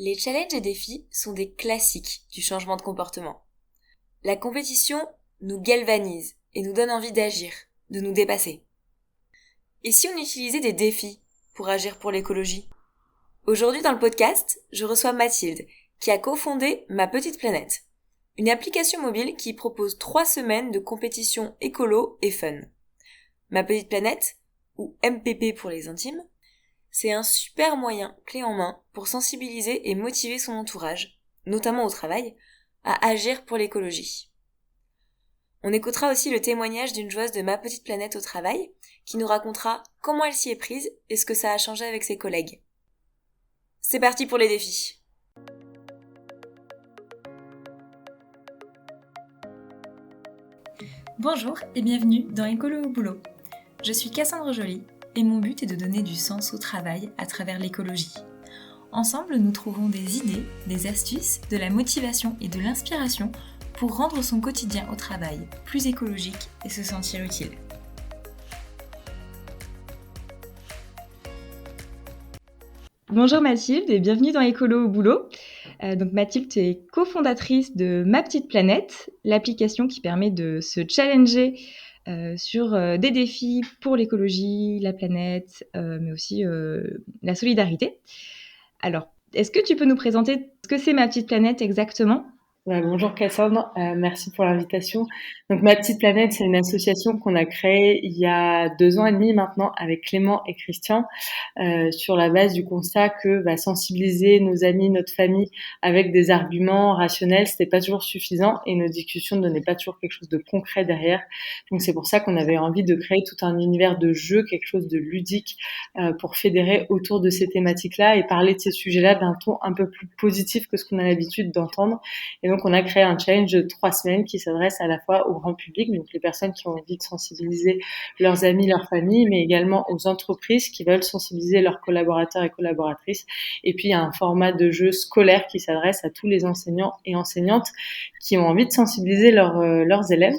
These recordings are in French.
Les challenges et défis sont des classiques du changement de comportement. La compétition nous galvanise et nous donne envie d'agir, de nous dépasser. Et si on utilisait des défis pour agir pour l'écologie ? Aujourd'hui dans le podcast, je reçois Mathilde, qui a cofondé Ma Petite Planète, une application mobile qui propose 3 semaines de compétition écolo et fun. Ma Petite Planète, ou MPP pour les intimes, c'est un super moyen clé en main pour sensibiliser et motiver son entourage, notamment au travail, à agir pour l'écologie. On écoutera aussi le témoignage d'une joueuse de Ma Petite Planète au travail, qui nous racontera comment elle s'y est prise et ce que ça a changé avec ses collègues. C'est parti pour les défis. Bonjour et bienvenue dans Écolo au boulot. Je suis Cassandre Joly et mon but est de donner du sens au travail à travers l'écologie. Ensemble, nous trouvons des idées, des astuces, de la motivation et de l'inspiration pour rendre son quotidien au travail plus écologique et se sentir utile. Bonjour Mathilde et bienvenue dans Écolo au boulot. Donc Mathilde, tu es cofondatrice de Ma Petite Planète, l'application qui permet de se challenger sur des défis pour l'écologie, la planète, mais aussi la solidarité. Alors, est-ce que tu peux nous présenter ce que c'est Ma Petite Planète exactement ? Bonjour Cassandre, merci pour l'invitation. Donc Ma Petite Planète, c'est une association qu'on a créée il y a 2 ans et demi maintenant avec Clément et Christian, sur la base du constat que sensibiliser nos amis, notre famille avec des arguments rationnels, c'était pas toujours suffisant et nos discussions ne donnaient pas toujours quelque chose de concret derrière. Donc c'est pour ça qu'on avait envie de créer tout un univers de jeu, quelque chose de ludique, pour fédérer autour de ces thématiques-là et parler de ces sujets-là d'un ton un peu plus positif que ce qu'on a l'habitude d'entendre. Et donc, on a créé un challenge de 3 semaines qui s'adresse à la fois au grand public, donc les personnes qui ont envie de sensibiliser leurs amis, leurs familles, mais également aux entreprises qui veulent sensibiliser leurs collaborateurs et collaboratrices. Et puis, il y a un format de jeu scolaire qui s'adresse à tous les enseignants et enseignantes qui ont envie de sensibiliser leurs élèves.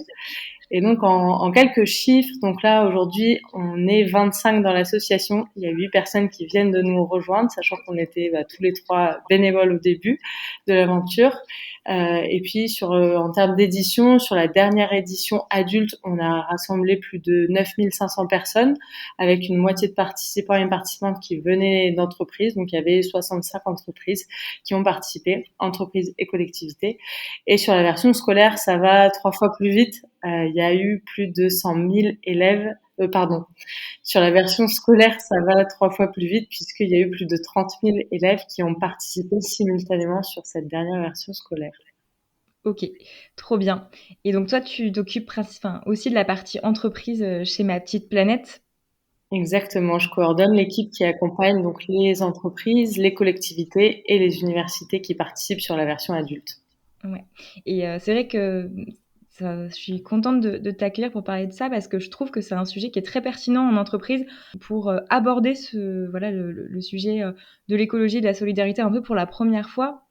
Et donc, en quelques chiffres, donc là, aujourd'hui, on est 25 dans l'association. Il y a 8 personnes qui viennent de nous rejoindre, sachant qu'on était tous les 3 bénévoles au début de l'aventure. Et puis, en termes d'édition, sur la dernière édition adulte, on a rassemblé plus de 9500 personnes, avec une moitié de participants et participantes qui venaient d'entreprises. Donc, il y avait 65 entreprises qui ont participé, entreprises et collectivités. Et sur la version scolaire, ça va 3 fois plus vite. Il y a eu plus de 100 000 élèves. Sur la version scolaire, ça va 3 fois plus vite puisqu'il y a eu plus de 30 000 élèves qui ont participé simultanément sur cette dernière version scolaire. Ok, trop bien. Et donc toi, tu t'occupes aussi de la partie entreprise chez Ma Petite Planète ? Exactement, je coordonne l'équipe qui accompagne donc les entreprises, les collectivités et les universités qui participent sur la version adulte. Ouais. Et c'est vrai que je suis contente de t'accueillir pour parler de ça parce que je trouve que c'est un sujet qui est très pertinent en entreprise pour aborder le sujet de l'écologie et de la solidarité un peu pour la première fois,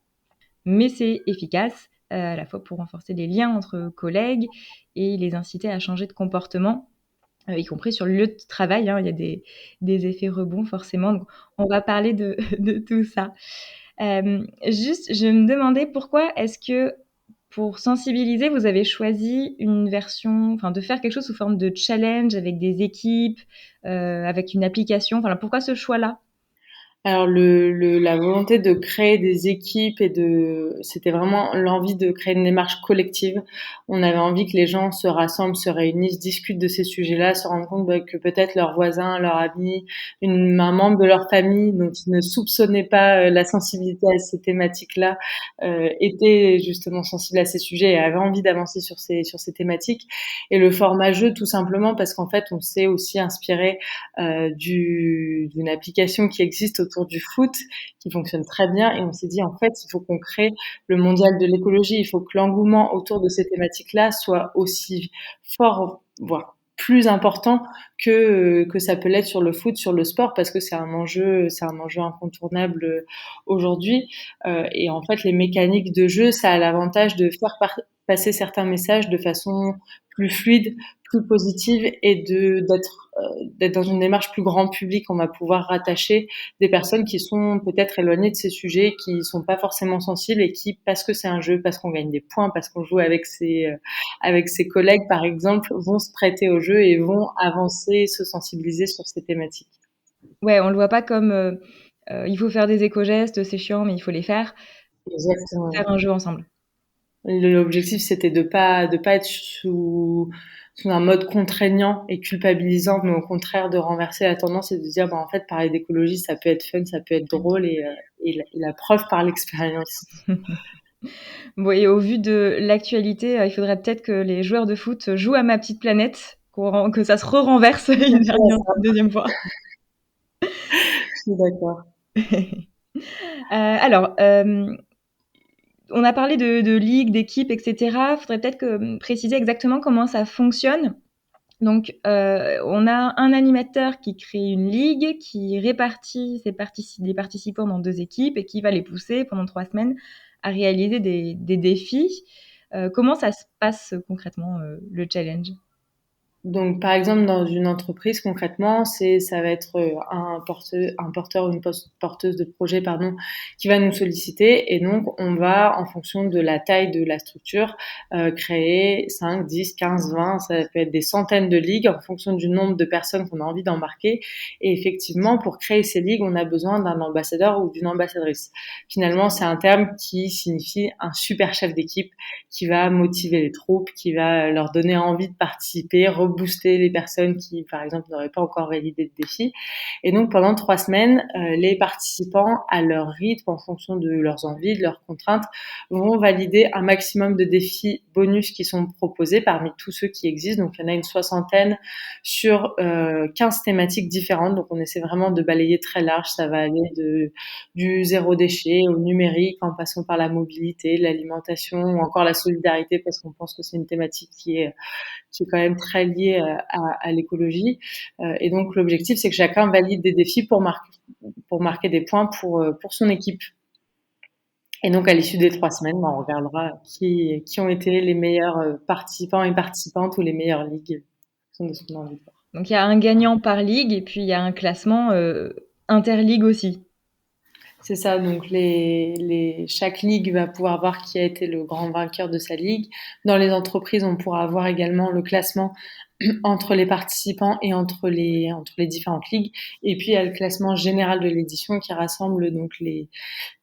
mais c'est efficace à la fois pour renforcer les liens entre collègues et les inciter à changer de comportement, y compris sur le lieu de travail. Il y a des effets rebonds forcément, donc on va parler de tout ça. Juste, je me demandais pourquoi est-ce que pour sensibiliser, vous avez choisi de faire quelque chose sous forme de challenge avec des équipes, avec une application. Pourquoi ce choix-là ? Alors la volonté de créer des équipes c'était vraiment l'envie de créer une démarche collective. On avait envie que les gens se rassemblent, se réunissent, discutent de ces sujets-là, se rendent compte que peut-être leur voisin, leur ami, un membre de leur famille dont ils ne soupçonnaient pas la sensibilité à ces thématiques-là était justement sensible à ces sujets et avait envie d'avancer sur ces thématiques. Et le format jeu, tout simplement parce qu'en fait, on s'est aussi inspiré d'une application qui existe autour du foot, qui fonctionne très bien, et on s'est dit en fait il faut qu'on crée le mondial de l'écologie, il faut que l'engouement autour de ces thématiques-là soit aussi fort, voire plus important que ça peut l'être sur le foot, sur le sport, parce que c'est un enjeu incontournable aujourd'hui. Et en fait, les mécaniques de jeu, ça a l'avantage de faire passer certains messages de façon plus fluide, plus positive et d'être d'être dans une démarche plus grand public. On va pouvoir rattacher des personnes qui sont peut-être éloignées de ces sujets, qui sont pas forcément sensibles et qui, parce que c'est un jeu, parce qu'on gagne des points, parce qu'on joue avec ses collègues, par exemple, vont se prêter au jeu et vont avancer, se sensibiliser sur ces thématiques. Ouais, on le voit pas comme il faut faire des éco-gestes, c'est chiant, mais il faut les faire. Exactement. Faire un jeu ensemble. L'objectif, c'était de pas être sous un mode contraignant et culpabilisant, mais au contraire de renverser la tendance et de dire, bah, en fait, parler d'écologie, ça peut être fun, ça peut être drôle et la preuve par l'expérience. Bon, et au vu de l'actualité, il faudrait peut-être que les joueurs de foot jouent à Ma Petite Planète, que ça se renverse une deuxième fois. Je suis d'accord. Alors, on a parlé de ligue, d'équipe, etc. Il faudrait peut-être préciser exactement comment ça fonctionne. Donc, on a un animateur qui crée une ligue, qui répartit les participants dans 2 équipes et qui va les pousser pendant 3 semaines à réaliser des défis. Comment ça se passe concrètement, le challenge? Donc, par exemple, dans une entreprise, concrètement, ça va être un porteur ou une porteuse de projet, pardon, qui va nous solliciter. Et donc, on va, en fonction de la taille de la structure, créer 5, 10, 15, 20, ça peut être des centaines de ligues en fonction du nombre de personnes qu'on a envie d'embarquer. Et effectivement, pour créer ces ligues, on a besoin d'un ambassadeur ou d'une ambassadrice. Finalement, c'est un terme qui signifie un super chef d'équipe qui va motiver les troupes, qui va leur donner envie de participer, rebooster les personnes qui, par exemple, n'auraient pas encore validé le défi. Et donc, pendant 3 semaines, les participants, à leur rythme, en fonction de leurs envies, de leurs contraintes, vont valider un maximum de défis bonus qui sont proposés parmi tous ceux qui existent. Donc, il y en a une soixantaine sur 15 thématiques différentes. Donc, on essaie vraiment de balayer très large. Ça va aller du zéro déchet au numérique, en passant par la mobilité, l'alimentation ou encore la solidarité, parce qu'on pense que c'est une thématique qui est quand même très liée à l'écologie. Et donc, l'objectif, c'est que chacun valide des défis pour marquer des points pour son équipe. Et donc, à l'issue des 3 semaines, on regardera qui ont été les meilleurs participants et participantes ou les meilleures ligues. De ce qu'on a envie de voir. Donc, il y a un gagnant par ligue et puis il y a un classement interligue aussi. C'est ça, donc chaque ligue va pouvoir voir qui a été le grand vainqueur de sa ligue. Dans les entreprises, on pourra avoir également le classement entre les participants et entre les différentes ligues. Et puis, il y a le classement général de l'édition qui rassemble donc les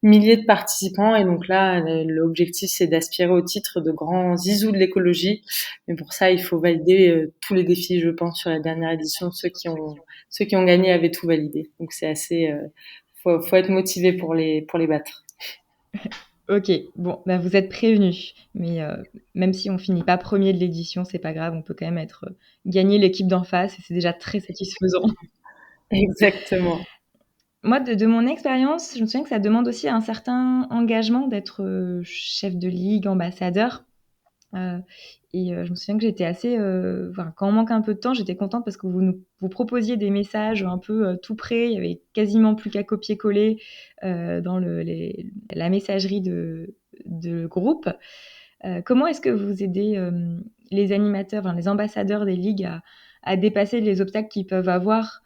milliers de participants. Et donc là, l'objectif, c'est d'aspirer au titre de grand zizou de l'écologie. Mais pour ça, il faut valider tous les défis, je pense, sur la dernière édition. Ceux qui ont gagné avaient tout validé. Donc c'est assez, faut être motivé pour les battre. Ok, bon, bah vous êtes prévenus. Mais même si on finit pas premier de l'édition, c'est pas grave, on peut quand même gagner l'équipe d'en face et c'est déjà très satisfaisant. Exactement. Moi, de mon expérience, je me souviens que ça demande aussi un certain engagement d'être chef de ligue, ambassadeur. Je me souviens que j'étais assez, quand on manque un peu de temps, j'étais contente parce que vous proposiez des messages un peu tout prêts. Il y avait quasiment plus qu'à copier-coller dans la messagerie de groupe. Comment est-ce que vous aidez les animateurs, les ambassadeurs des ligues à dépasser les obstacles qu'ils peuvent avoir,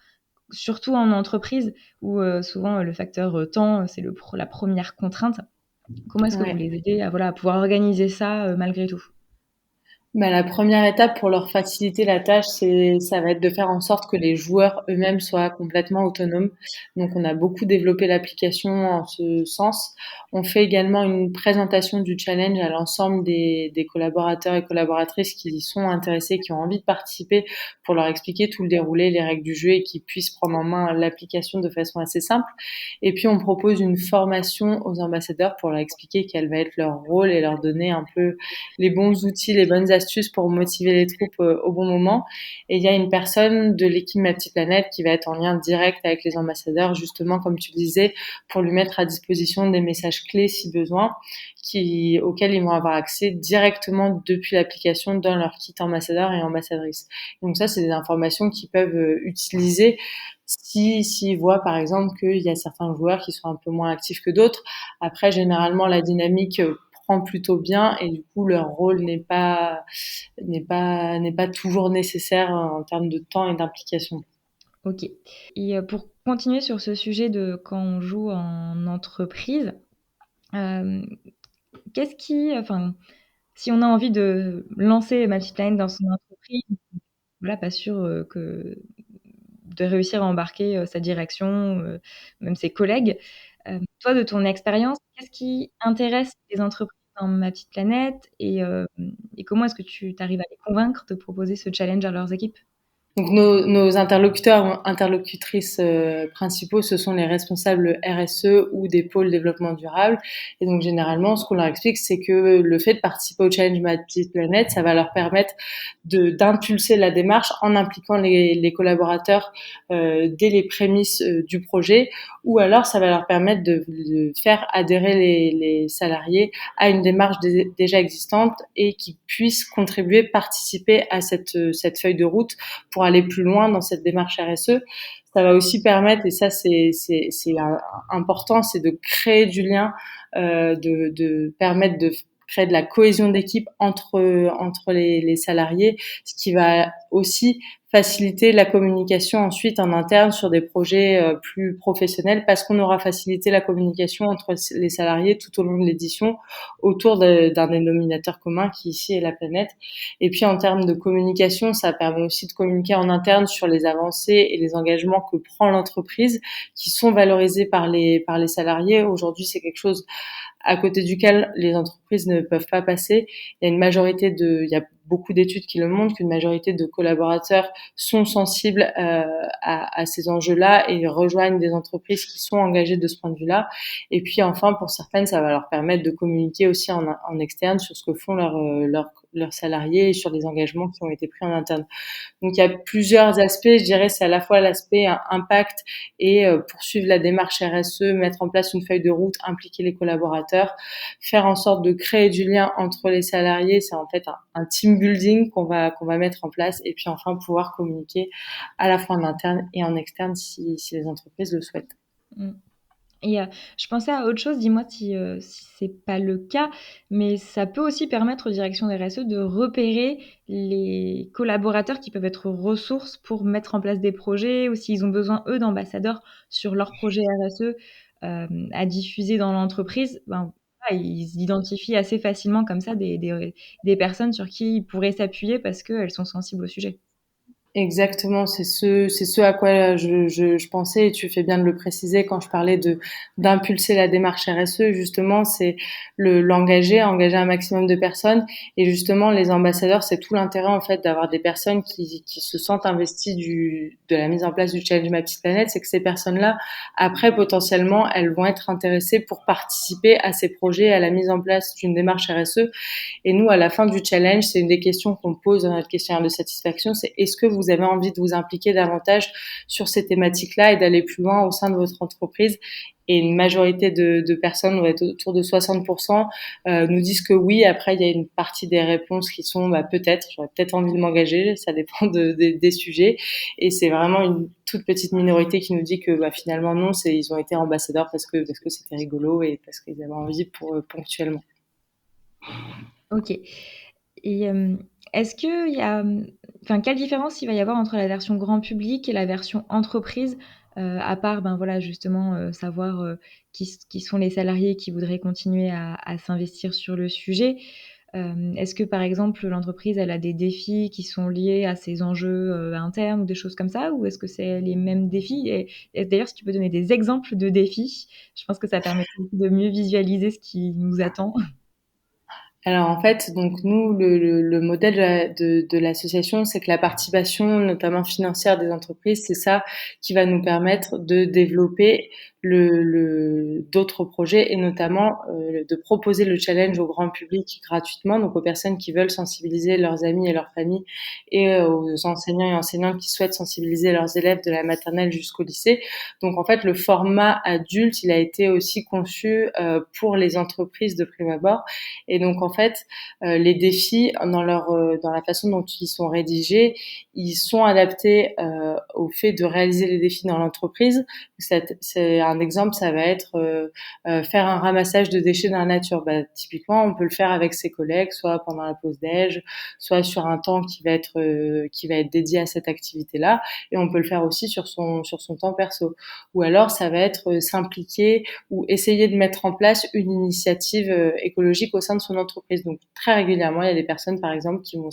surtout en entreprise où souvent le facteur temps, c'est la première contrainte. Comment est-ce que vous les aidez à pouvoir organiser ça malgré tout? La première étape pour leur faciliter la tâche, ça va être de faire en sorte que les joueurs eux-mêmes soient complètement autonomes. Donc, on a beaucoup développé l'application en ce sens. On fait également une présentation du challenge à l'ensemble des collaborateurs et collaboratrices qui y sont intéressés, qui ont envie de participer, pour leur expliquer tout le déroulé, les règles du jeu et qu'ils puissent prendre en main l'application de façon assez simple. Et puis, on propose une formation aux ambassadeurs pour leur expliquer quel va être leur rôle et leur donner un peu les bons outils, les bonnes astuces pour motiver les troupes au bon moment. Et il y a une personne de l'équipe Ma Petite Planète qui va être en lien direct avec les ambassadeurs, justement, comme tu le disais, pour lui mettre à disposition des messages clés si besoin, auxquels ils vont avoir accès directement depuis l'application dans leur kit ambassadeur et ambassadrice. Donc ça, c'est des informations qu'ils peuvent utiliser s'ils voient, par exemple, qu'il y a certains joueurs qui sont un peu moins actifs que d'autres. Après, généralement, la dynamique comprend plutôt bien et du coup leur rôle n'est pas toujours nécessaire en termes de temps et d'implication. OK. Et pour continuer sur ce sujet de quand on joue en entreprise, hem, qu'est-ce qui enfin, si on a envie de lancer Multiplan dans son entreprise, voilà, pas sûr, que de réussir à embarquer, sa direction, même ses collègues. Toi, de ton expérience, qu'est-ce qui intéresse les entreprises dans Ma Petite Planète et comment est-ce que tu arrives à les convaincre de proposer ce challenge à leurs équipes? Donc nos interlocuteurs ou interlocutrices principaux, ce sont les responsables RSE ou des pôles développement durable. Et donc généralement, ce qu'on leur explique, c'est que le fait de participer au challenge Ma Petite Planète, ça va leur permettre d'impulser la démarche en impliquant les collaborateurs dès les prémices du projet, ou alors ça va leur permettre de faire adhérer les salariés à une démarche déjà existante et qui puissent contribuer, participer à cette feuille de route pour aller plus loin dans cette démarche RSE. Ça va aussi permettre, et ça c'est important, c'est de créer du lien, de permettre de créer de la cohésion d'équipe entre les salariés, ce qui va aussi faciliter la communication ensuite en interne sur des projets plus professionnels parce qu'on aura facilité la communication entre les salariés tout au long de l'édition autour d'un dénominateur commun qui ici est la planète. Et puis en termes de communication, ça permet aussi de communiquer en interne sur les avancées et les engagements que prend l'entreprise qui sont valorisés par les salariés. Aujourd'hui, c'est quelque chose à côté duquel les entreprises ne peuvent pas passer. Il y a beaucoup d'études qui le montrent qu'une majorité de collaborateurs sont sensibles à ces enjeux-là et rejoignent des entreprises qui sont engagées de ce point de vue-là. Et puis enfin, pour certaines, ça va leur permettre de communiquer aussi en externe sur ce que font leurs salariés et sur les engagements qui ont été pris en interne. Donc il y a plusieurs aspects, je dirais, c'est à la fois l'aspect impact et poursuivre la démarche RSE, mettre en place une feuille de route, impliquer les collaborateurs, faire en sorte de créer du lien entre les salariés, c'est en fait un team building qu'on va mettre en place et puis enfin pouvoir communiquer à la fois en interne et en externe si les entreprises le souhaitent. Mmh. Et je pensais à autre chose, dis-moi si c'est pas le cas, mais ça peut aussi permettre aux directions des RSE de repérer les collaborateurs qui peuvent être ressources pour mettre en place des projets ou s'ils ont besoin, eux, d'ambassadeurs sur leurs projets RSE, à diffuser dans l'entreprise. Ben, voilà, ils identifient assez facilement comme ça des personnes sur qui ils pourraient s'appuyer parce qu'elles sont sensibles au sujet. Exactement, c'est ce à quoi je pensais et tu fais bien de le préciser quand je parlais d'impulser la démarche RSE. Justement, c'est engager un maximum de personnes et justement les ambassadeurs, c'est tout l'intérêt en fait d'avoir des personnes qui se sentent investies de la mise en place du challenge Ma Petite Planète, c'est que ces personnes-là, après potentiellement, elles vont être intéressées pour participer à ces projets, à la mise en place d'une démarche RSE. Et nous, à la fin du challenge, c'est une des questions qu'on pose dans notre questionnaire de satisfaction, c'est est-ce que vous avez envie de vous impliquer davantage sur ces thématiques-là et d'aller plus loin au sein de votre entreprise? Et une majorité de personnes, on va être autour de 60%, nous disent que oui. Après, il y a une partie des réponses qui sont peut-être, j'aurais peut-être envie de m'engager, ça dépend des sujets. Et c'est vraiment une toute petite minorité qui nous dit que finalement non, ils ont été ambassadeurs parce que c'était rigolo et parce qu'ils avaient envie pour ponctuellement. OK. Et est-ce qu'il y a, enfin, quelle différence il va y avoir entre la version grand public et la version entreprise, à part, ben, voilà, justement, savoir, qui sont les salariés qui voudraient continuer à s'investir sur le sujet? Est-ce que, par exemple, l'entreprise, elle a des défis qui sont liés à ses enjeux, internes ou des choses comme ça? Ou est-ce que c'est les mêmes défis? Et d'ailleurs, si tu peux donner des exemples de défis, je pense que ça permet de mieux visualiser ce qui nous attend. Alors en fait, donc nous, le modèle de l'association, c'est que la participation, notamment financière des entreprises, c'est ça qui va nous permettre de développer d'autres projets et notamment de proposer le challenge au grand public gratuitement, donc aux personnes qui veulent sensibiliser leurs amis et leurs familles et aux enseignants et enseignantes qui souhaitent sensibiliser leurs élèves de la maternelle jusqu'au lycée. Donc en fait, le format adulte, il a été aussi conçu pour les entreprises de prime abord. Et donc en fait, les défis dans la façon dont ils sont rédigés, ils sont adaptés au fait de réaliser les défis dans l'entreprise. C'est un un exemple, ça va être faire un ramassage de déchets dans la nature. Typiquement, on peut le faire avec ses collègues, soit pendant la pause déj, soit sur un temps qui va être dédié à cette activité-là, et on peut le faire aussi sur son temps perso. Ou alors, ça va être s'impliquer ou essayer de mettre en place une initiative écologique au sein de son entreprise. Donc, très régulièrement, il y a des personnes, par exemple, qui vont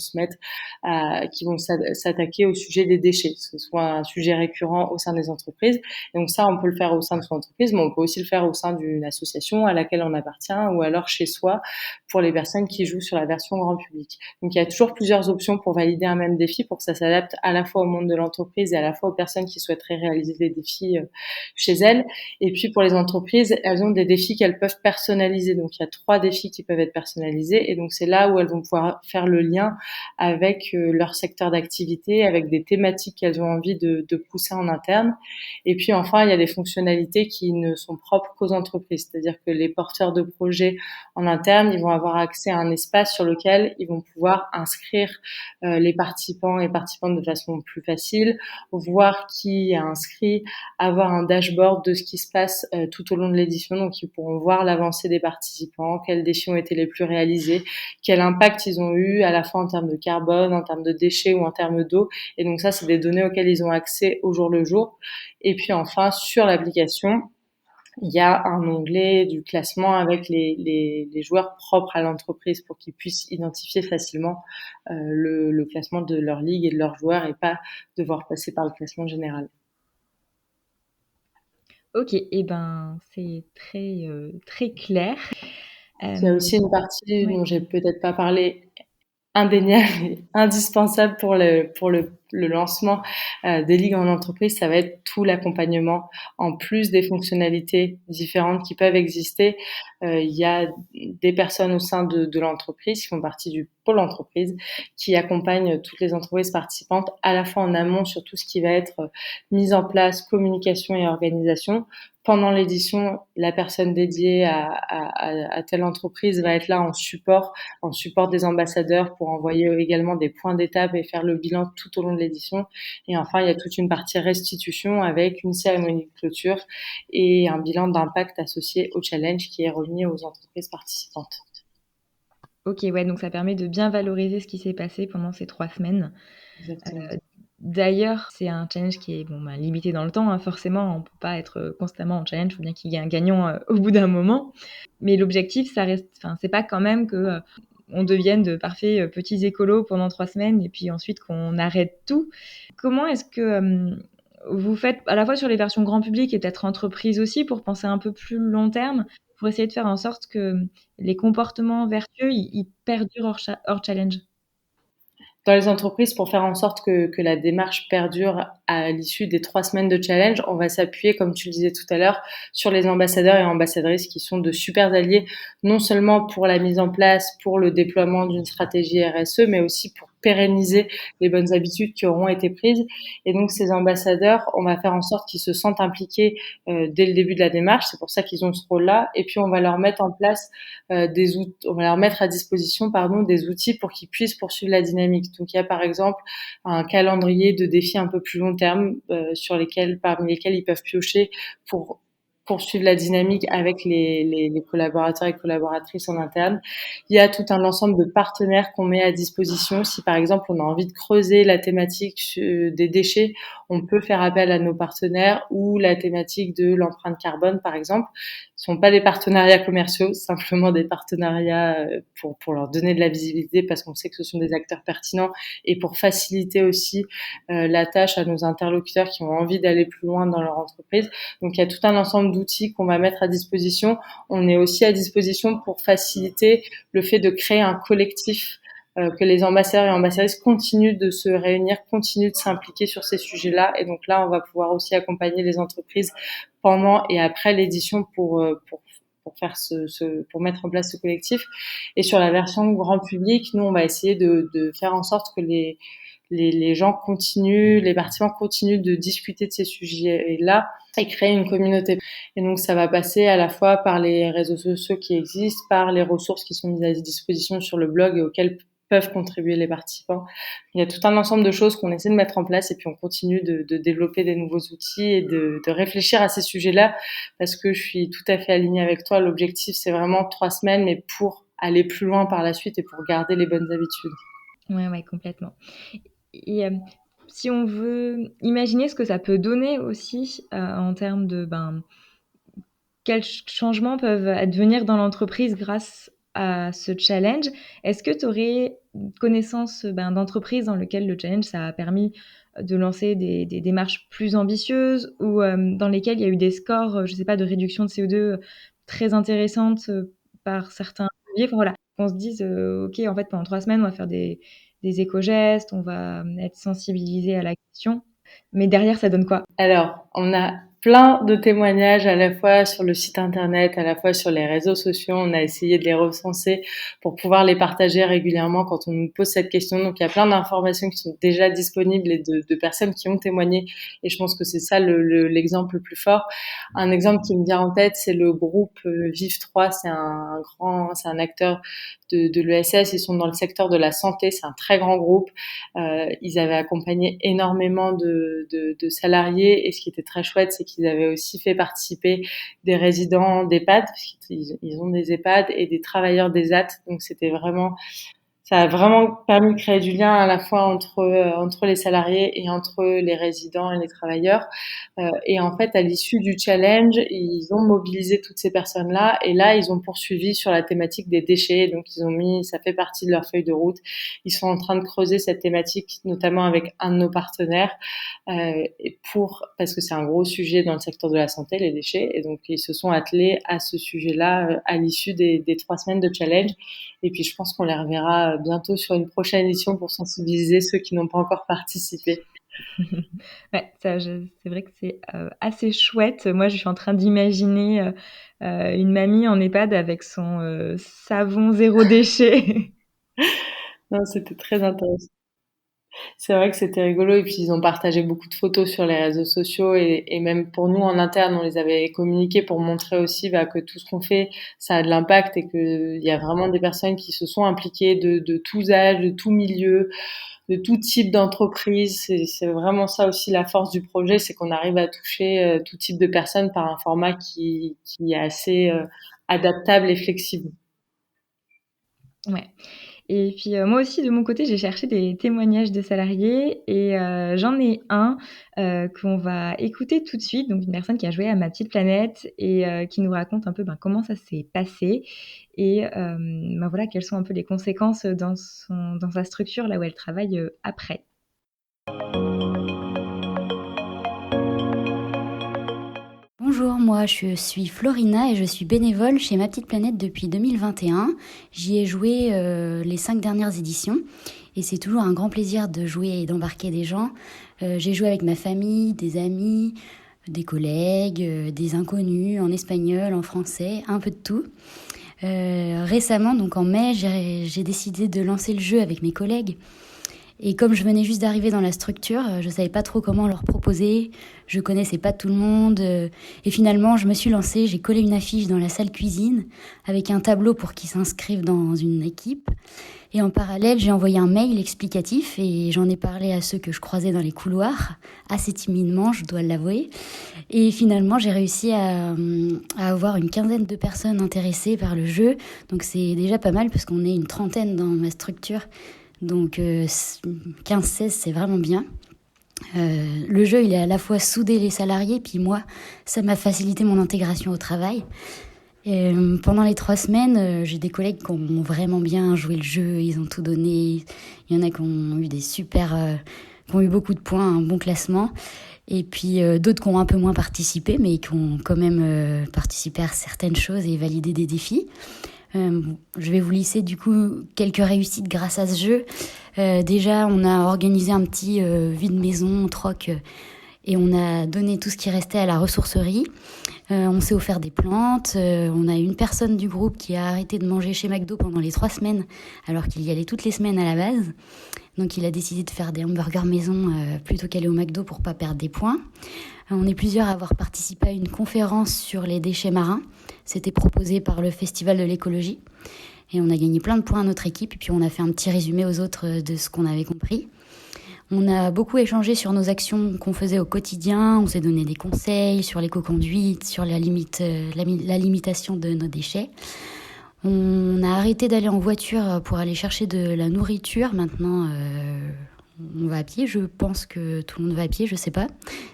qui vont s'attaquer au sujet des déchets, que ce soit un sujet récurrent au sein des entreprises. Et donc ça, on peut le faire au sein de son entreprise, mais on peut aussi le faire au sein d'une association à laquelle on appartient, ou alors chez soi pour les personnes qui jouent sur la version grand public. Donc il y a toujours plusieurs options pour valider un même défi, pour que ça s'adapte à la fois au monde de l'entreprise et à la fois aux personnes qui souhaiteraient réaliser des défis chez elles. Et puis pour les entreprises, elles ont des défis qu'elles peuvent personnaliser. Donc il y a 3 défis qui peuvent être personnalisés, et donc c'est là où elles vont pouvoir faire le lien avec leur secteur d'activité, avec des thématiques qu'elles ont envie de pousser en interne. Et puis enfin, il y a des fonctionnalités qui ne sont propres qu'aux entreprises, c'est-à-dire que les porteurs de projets en interne, ils vont avoir accès à un espace sur lequel ils vont pouvoir inscrire les participants et participantes de façon plus facile, voir qui est inscrit, avoir un dashboard de ce qui se passe tout au long de l'édition. Donc, ils pourront voir l'avancée des participants, quels défis ont été les plus réalisés, quel impact ils ont eu à la fois en termes de carbone, en termes de déchets ou en termes d'eau. Et donc ça, c'est des données auxquelles ils ont accès au jour le jour. Et puis enfin, sur l'application, il y a un onglet du classement avec les joueurs propres à l'entreprise pour qu'ils puissent identifier facilement le classement de leur ligue et de leurs joueurs, et pas devoir passer par le classement général. Ok, et ben c'est très clair. Il y a aussi une partie Ouais. dont j'ai peut-être pas parlé, indéniable et indispensable pour le lancement des ligues en entreprise, ça va être tout l'accompagnement. En plus des fonctionnalités différentes qui peuvent exister, il y a des personnes au sein de l'entreprise qui font partie du pôle entreprise, qui accompagnent toutes les entreprises participantes à la fois en amont sur tout ce qui va être mise en place, communication et organisation. Pendant l'édition, la personne dédiée à telle entreprise va être là en support des ambassadeurs pour envoyer également des points d'étape et faire le bilan tout au long de l'édition. Et enfin, il y a toute une partie restitution avec une cérémonie de clôture et un bilan d'impact associé au challenge qui est remis aux entreprises participantes. Ok, ouais, donc ça permet de bien valoriser ce qui s'est passé pendant ces 3 semaines. Exactement. D'ailleurs, c'est un challenge qui est limité dans le temps, hein, forcément, on peut pas être constamment en challenge, il faut bien qu'il y ait un gagnant au bout d'un moment. Mais l'objectif, ça reste, enfin, c'est pas quand même que on devienne de parfaits petits écolos pendant 3 semaines et puis ensuite qu'on arrête tout. Comment est-ce que vous faites à la fois sur les versions grand public et peut-être entreprise aussi pour penser un peu plus long terme, pour essayer de faire en sorte que les comportements vertueux, ils perdurent hors challenge? Dans les entreprises, pour faire en sorte que la démarche perdure à l'issue des 3 semaines de challenge, on va s'appuyer, comme tu le disais tout à l'heure, sur les ambassadeurs et ambassadrices qui sont de super alliés, non seulement pour la mise en place, pour le déploiement d'une stratégie RSE, mais aussi pour pérenniser les bonnes habitudes qui auront été prises. Et donc, ces ambassadeurs, on va faire en sorte qu'ils se sentent impliqués dès le début de la démarche. C'est pour ça qu'ils ont ce rôle-là. Et puis, on va leur mettre en place on va leur mettre à disposition, des outils pour qu'ils puissent poursuivre la dynamique. Donc, il y a par exemple un calendrier de défis un peu plus long terme parmi lesquels ils peuvent piocher pour poursuivre la dynamique avec les collaborateurs et collaboratrices en interne. Il y a tout un ensemble de partenaires qu'on met à disposition. Si par exemple on a envie de creuser la thématique des déchets, on peut faire appel à nos partenaires, ou la thématique de l'empreinte carbone par exemple. Ce sont pas des partenariats commerciaux, simplement des partenariats pour leur donner de la visibilité, parce qu'on sait que ce sont des acteurs pertinents, et pour faciliter aussi la tâche à nos interlocuteurs qui ont envie d'aller plus loin dans leur entreprise. Donc il y a tout un ensemble d'outils qu'on va mettre à disposition. On est aussi à disposition pour faciliter le fait de créer un collectif, que les ambassadeurs et ambassadrices continuent de se réunir, continuent de s'impliquer sur ces sujets-là. Et donc là, on va pouvoir aussi accompagner les entreprises pendant et après l'édition pour faire pour mettre en place ce collectif. Et sur la version grand public, nous, on va essayer de faire en sorte que les gens continuent, les participants continuent de discuter de ces sujets-là et créer une communauté. Et donc, ça va passer à la fois par les réseaux sociaux qui existent, par les ressources qui sont mises à disposition sur le blog et auxquelles peuvent contribuer les participants. Il y a tout un ensemble de choses qu'on essaie de mettre en place et puis on continue de développer des nouveaux outils et de réfléchir à ces sujets-là parce que je suis tout à fait alignée avec toi. L'objectif, c'est vraiment 3 semaines, mais pour aller plus loin par la suite et pour garder les bonnes habitudes. Ouais, complètement. Et si on veut imaginer ce que ça peut donner aussi en termes de quels changements peuvent advenir dans l'entreprise grâce à ce challenge, est-ce que tu aurais connaissance d'entreprises dans lesquelles le challenge ça a permis de lancer des démarches plus ambitieuses ou dans lesquelles il y a eu des scores, je sais pas, de réduction de CO2 très intéressantes par certains leviers. Enfin, voilà, qu'on se dise, ok, en fait, pendant 3 semaines, on va faire des éco-gestes, on va être sensibilisé à la question. Mais derrière, ça donne quoi? Alors, on a plein de témoignages à la fois sur le site internet, à la fois sur les réseaux sociaux. On a essayé de les recenser pour pouvoir les partager régulièrement quand on nous pose cette question. Donc, il y a plein d'informations qui sont déjà disponibles et de personnes qui ont témoigné. Et je pense que c'est ça l'exemple le plus fort. Un exemple qui me vient en tête, c'est le groupe Vive3. C'est un acteur de l'ESS. Ils sont dans le secteur de la santé. C'est un très grand groupe. Ils avaient accompagné énormément de salariés et ce qui était très chouette, c'est qu'ils avaient aussi fait participer des résidents d'EHPAD, parce qu'ils ont des EHPAD et des travailleurs d'ESAT. Donc c'était vraiment, ça a vraiment permis de créer du lien à la fois entre les salariés et entre les résidents et les travailleurs. Et en fait, à l'issue du challenge, ils ont mobilisé toutes ces personnes-là et là, ils ont poursuivi sur la thématique des déchets. Donc, ils ont mis, ça fait partie de leur feuille de route. Ils sont en train de creuser cette thématique, notamment avec un de nos partenaires, parce que c'est un gros sujet dans le secteur de la santé, les déchets. Et donc, ils se sont attelés à ce sujet-là à l'issue des 3 semaines de challenge. Et puis, je pense qu'on les reverra bientôt sur une prochaine édition pour sensibiliser ceux qui n'ont pas encore participé. Ouais, c'est vrai que c'est assez chouette. Moi, je suis en train d'imaginer une mamie en EHPAD avec son savon zéro déchet. Non, c'était très intéressant. C'est vrai que c'était rigolo et puis ils ont partagé beaucoup de photos sur les réseaux sociaux et même pour nous en interne, on les avait communiquées pour montrer aussi que tout ce qu'on fait, ça a de l'impact et qu'il y a vraiment des personnes qui se sont impliquées de tous âges, de tout milieu, de tout type d'entreprise. C'est vraiment ça aussi la force du projet, c'est qu'on arrive à toucher tout type de personnes par un format qui est assez adaptable et flexible. Ouais. Et puis moi aussi, de mon côté, j'ai cherché des témoignages de salariés et j'en ai un qu'on va écouter tout de suite. Donc, une personne qui a joué à Ma Petite Planète et qui nous raconte un peu comment ça s'est passé et voilà, quelles sont un peu les conséquences dans sa structure, là où elle travaille après. Bonjour, moi je suis Florina et je suis bénévole chez Ma Petite Planète depuis 2021. J'y ai joué les 5 dernières éditions et c'est toujours un grand plaisir de jouer et d'embarquer des gens. J'ai joué avec ma famille, des amis, des collègues, des inconnus, en espagnol, en français, un peu de tout. Récemment, donc en mai, j'ai décidé de lancer le jeu avec mes collègues. Et comme je venais juste d'arriver dans la structure, je savais pas trop comment leur proposer, je connaissais pas tout le monde. Et finalement, je me suis lancée, j'ai collé une affiche dans la salle cuisine avec un tableau pour qu'ils s'inscrivent dans une équipe. Et en parallèle, j'ai envoyé un mail explicatif et j'en ai parlé à ceux que je croisais dans les couloirs, assez timidement, je dois l'avouer. Et finalement, j'ai réussi à avoir une quinzaine de personnes intéressées par le jeu. Donc c'est déjà pas mal parce qu'on est une trentaine dans ma structure. Donc 15-16, c'est vraiment bien. Le jeu, il est à la fois soudé les salariés, puis moi, ça m'a facilité mon intégration au travail. Et, pendant les 3 semaines, j'ai des collègues qui ont vraiment bien joué le jeu, ils ont tout donné. Il y en a qui ont eu qui ont eu beaucoup de points, un bon classement. Et puis d'autres qui ont un peu moins participé, mais qui ont quand même participé à certaines choses et validé des défis. Je vais vous lisser du coup quelques réussites grâce à ce jeu. Déjà, on a organisé un petit vide-maison, troc, et on a donné tout ce qui restait à la ressourcerie. On s'est offert des plantes. On a une personne du groupe qui a arrêté de manger chez McDo pendant les 3 semaines, alors qu'il y allait toutes les semaines à la base. Donc il a décidé de faire des hamburgers maison plutôt qu'aller au McDo pour pas perdre des points. On est plusieurs à avoir participé à une conférence sur les déchets marins. C'était proposé par le Festival de l'écologie. Et on a gagné plein de points à notre équipe. Et puis on a fait un petit résumé aux autres de ce qu'on avait compris. On a beaucoup échangé sur nos actions qu'on faisait au quotidien. On s'est donné des conseils sur l'éco-conduite, sur la limitation de nos déchets. On a arrêté d'aller en voiture pour aller chercher de la nourriture. Maintenant, on va à pied. Je pense que tout le monde va à pied. Je sais pas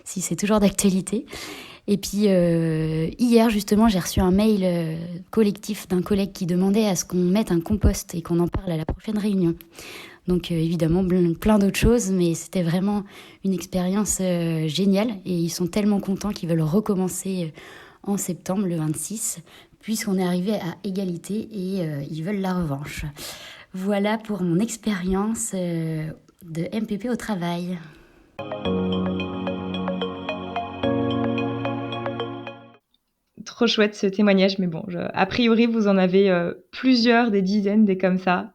si c'est toujours d'actualité. Et puis hier justement, j'ai reçu un mail collectif d'un collègue qui demandait à ce qu'on mette un compost et qu'on en parle à la prochaine réunion. Donc évidemment plein d'autres choses, mais c'était vraiment une expérience géniale et ils sont tellement contents qu'ils veulent recommencer en septembre, le 26, puisqu'on est arrivé à égalité et ils veulent la revanche. Voilà pour mon expérience de MPP au travail. Trop chouette ce témoignage, mais bon, a priori, vous en avez plusieurs, des dizaines, des comme ça.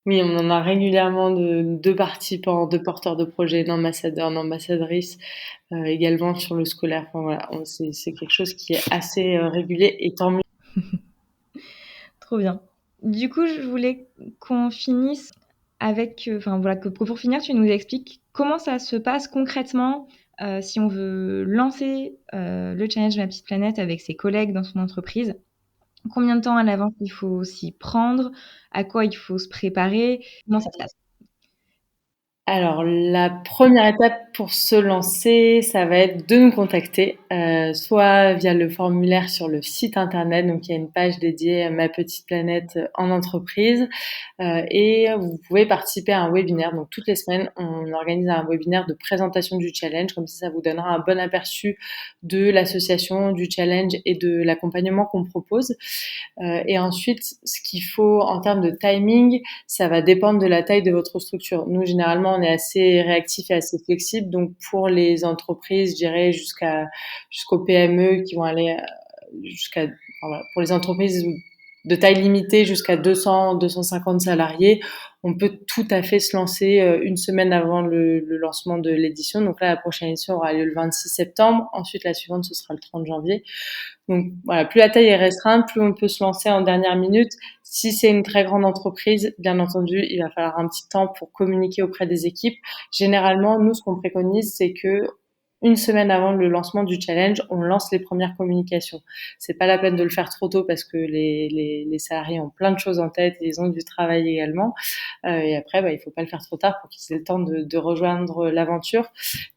Oui, on en a régulièrement de participants, de porteurs de projets, d'ambassadeurs, d'ambassadrices, également sur le scolaire. Enfin, voilà, c'est quelque chose qui est assez régulier et tant mieux. Trop bien. Du coup, je voulais qu'on finisse avec, que pour finir, tu nous expliques comment ça se passe concrètement si on veut lancer le challenge Ma Petite Planète avec ses collègues dans son entreprise. Combien de temps à l'avance il faut s'y prendre? À quoi il faut se préparer? Comment ça se passe? Alors, la première étape pour se lancer, ça va être de nous contacter, soit via le formulaire sur le site internet, donc il y a une page dédiée à Ma Petite Planète en entreprise, et vous pouvez participer à un webinaire. Donc toutes les semaines, on organise un webinaire de présentation du challenge, comme ça vous donnera un bon aperçu de l'association, du challenge et de l'accompagnement qu'on propose. Et ensuite, ce qu'il faut en termes de timing, ça va dépendre de la taille de votre structure. Nous, généralement, on est assez réactif et assez flexible. Donc, pour les entreprises, je dirais jusqu'aux PME qui vont aller pour les entreprises de taille limitée jusqu'à 200, 250 salariés, on peut tout à fait se lancer une semaine avant le lancement de l'édition. Donc là, la prochaine édition aura lieu le 26 septembre. Ensuite, la suivante, ce sera le 30 janvier. Donc voilà, plus la taille est restreinte, plus on peut se lancer en dernière minute. Si c'est une très grande entreprise, bien entendu, il va falloir un petit temps pour communiquer auprès des équipes. Généralement, nous, ce qu'on préconise, c'est que une semaine avant le lancement du challenge, on lance les premières communications. C'est pas la peine de le faire trop tôt parce que les salariés ont plein de choses en tête et ils ont du travail également. Et après, il faut pas le faire trop tard pour qu'ils aient le temps de rejoindre l'aventure.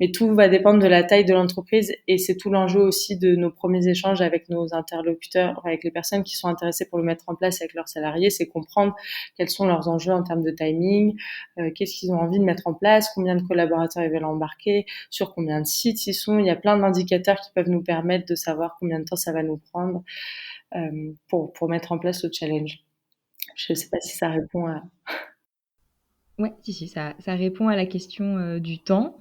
Mais tout va dépendre de la taille de l'entreprise et c'est tout l'enjeu aussi de nos premiers échanges avec nos interlocuteurs, avec les personnes qui sont intéressées pour le mettre en place avec leurs salariés, c'est comprendre quels sont leurs enjeux en termes de timing, qu'est-ce qu'ils ont envie de mettre en place, combien de collaborateurs ils veulent embarquer, sur combien de sites ils sont. Il y a plein d'indicateurs qui peuvent nous permettre de savoir combien de temps ça va nous prendre pour mettre en place le challenge. Je ne sais pas si ça répond à... Ouais, si, ça répond à la question du temps.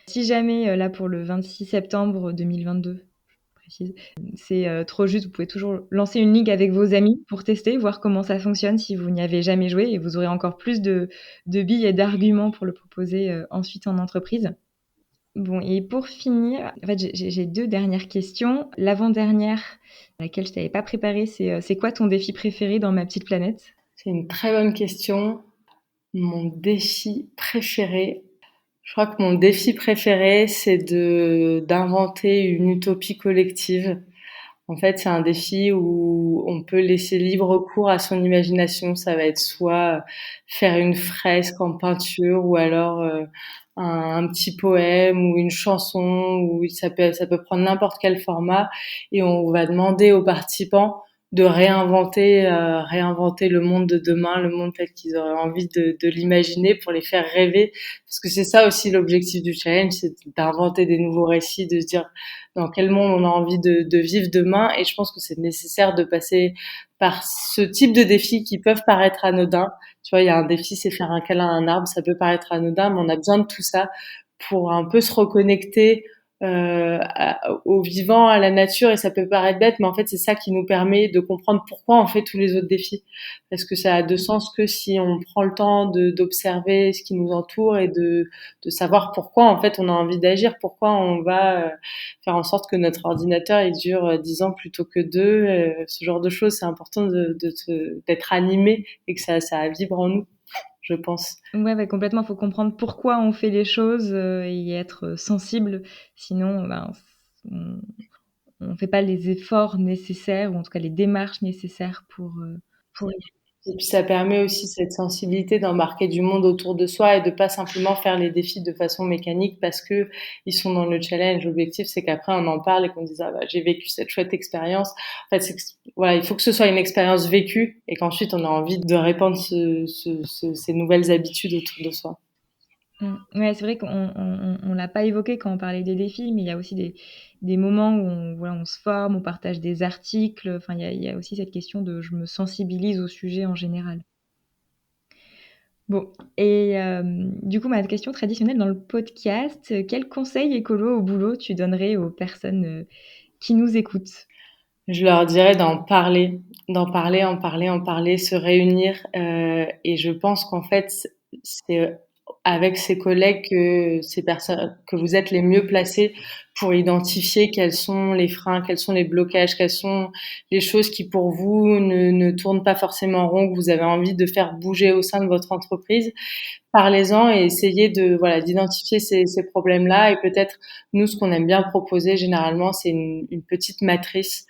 Si jamais, là, pour le 26 septembre 2022, je précise, c'est trop juste, vous pouvez toujours lancer une ligue avec vos amis pour tester, voir comment ça fonctionne si vous n'y avez jamais joué et vous aurez encore plus de billes et d'arguments pour le proposer ensuite en entreprise. Bon, et pour finir, en fait, j'ai 2 dernières questions. L'avant-dernière, à laquelle je t'avais pas préparé, c'est quoi ton défi préféré dans Ma Petite Planète? C'est une très bonne question. Mon défi préféré, je crois que mon défi préféré, c'est d'inventer une utopie collective. En fait, c'est un défi où on peut laisser libre cours à son imagination. Ça va être soit faire une fresque en peinture ou alors un petit poème ou une chanson, ou ça peut prendre n'importe quel format et on va demander aux participants de réinventer le monde de demain, le monde tel qu'ils auraient envie de l'imaginer pour les faire rêver. Parce que c'est ça aussi l'objectif du challenge, c'est d'inventer des nouveaux récits, de se dire dans quel monde on a envie de vivre demain. Et je pense que c'est nécessaire de passer par ce type de défis qui peuvent paraître anodins. Tu vois, il y a un défi, c'est faire un câlin à un arbre, ça peut paraître anodin, mais on a besoin de tout ça pour un peu se reconnecter au vivant, à la nature, et ça peut paraître bête, mais en fait c'est ça qui nous permet de comprendre pourquoi on fait tous les autres défis, parce que ça a de sens que si on prend le temps d'observer ce qui nous entoure et de savoir pourquoi en fait on a envie d'agir, pourquoi on va faire en sorte que notre ordinateur il dure 10 ans plutôt que 2, ce genre de choses, c'est important d'être animé et que ça vibre en nous, je pense. Ouais, ouais, complètement. Il faut comprendre pourquoi on fait les choses et y être sensible. Sinon, ben, on fait pas les efforts nécessaires, ou en tout cas les démarches nécessaires pour y Et puis ça permet aussi cette sensibilité d'embarquer du monde autour de soi et de pas simplement faire les défis de façon mécanique parce que ils sont dans le challenge. L'objectif, c'est qu'après on en parle et qu'on dise ah bah j'ai vécu cette chouette expérience. En fait, voilà, il faut que ce soit une expérience vécue et qu'ensuite on a envie de répandre ces nouvelles habitudes autour de soi. Ouais, c'est vrai qu'on l'a pas évoqué quand on parlait des défis, mais il y a aussi des moments où on se forme, on partage des articles. Enfin, il y a aussi cette question de je me sensibilise au sujet en général. Bon, et du coup, ma question traditionnelle dans le podcast, quel conseil écolo au boulot tu donnerais aux personnes qui nous écoutent? Je leur dirais d'en parler, en parler, en parler, se réunir. Et je pense qu'en fait, c'est avec ces collègues que ces personnes, que vous êtes les mieux placés pour identifier quels sont les freins, quels sont les blocages, quelles sont les choses qui pour vous ne tournent pas forcément rond, que vous avez envie de faire bouger au sein de votre entreprise. Parlez-en et essayez d'identifier ces problèmes-là. Et peut-être, nous, ce qu'on aime bien proposer généralement, c'est une petite matrice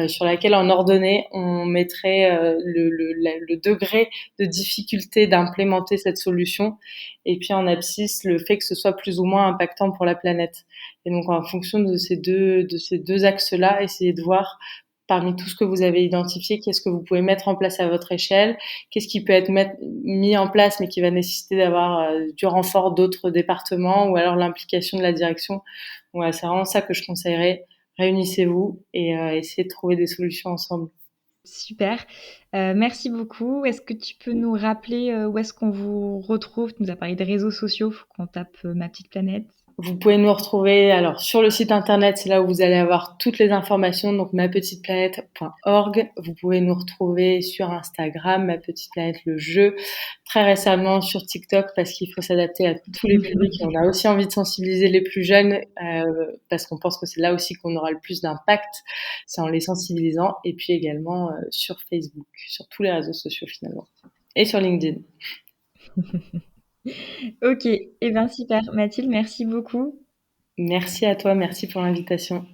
sur laquelle, en ordonnée, on mettrait le degré de difficulté d'implémenter cette solution. Et puis en abscisse, le fait que ce soit plus ou moins impactant pour la planète. Et donc, en fonction de ces deux axes-là, essayez de voir parmi tout ce que vous avez identifié, qu'est-ce que vous pouvez mettre en place à votre échelle, qu'est-ce qui peut être mis en place mais qui va nécessiter d'avoir du renfort d'autres départements ou alors l'implication de la direction. Voilà, c'est vraiment ça que je conseillerais. Réunissez-vous et essayez de trouver des solutions ensemble. Super. Merci beaucoup. Est-ce que tu peux nous rappeler où est-ce qu'on vous retrouve? Tu nous as parlé des réseaux sociaux, faut qu'on tape Ma Petite Planète. Vous pouvez nous retrouver alors sur le site internet, c'est là où vous allez avoir toutes les informations, donc mapetiteplanète.org. Vous pouvez nous retrouver sur Instagram, Ma Petite Planète le jeu. Très récemment sur TikTok parce qu'il faut s'adapter à tous les publics. Et on a aussi envie de sensibiliser les plus jeunes parce qu'on pense que c'est là aussi qu'on aura le plus d'impact, c'est en les sensibilisant. Et puis également sur Facebook, sur tous les réseaux sociaux finalement, et sur LinkedIn. Ok, eh ben super. Mathilde, merci beaucoup. Merci à toi, merci pour l'invitation.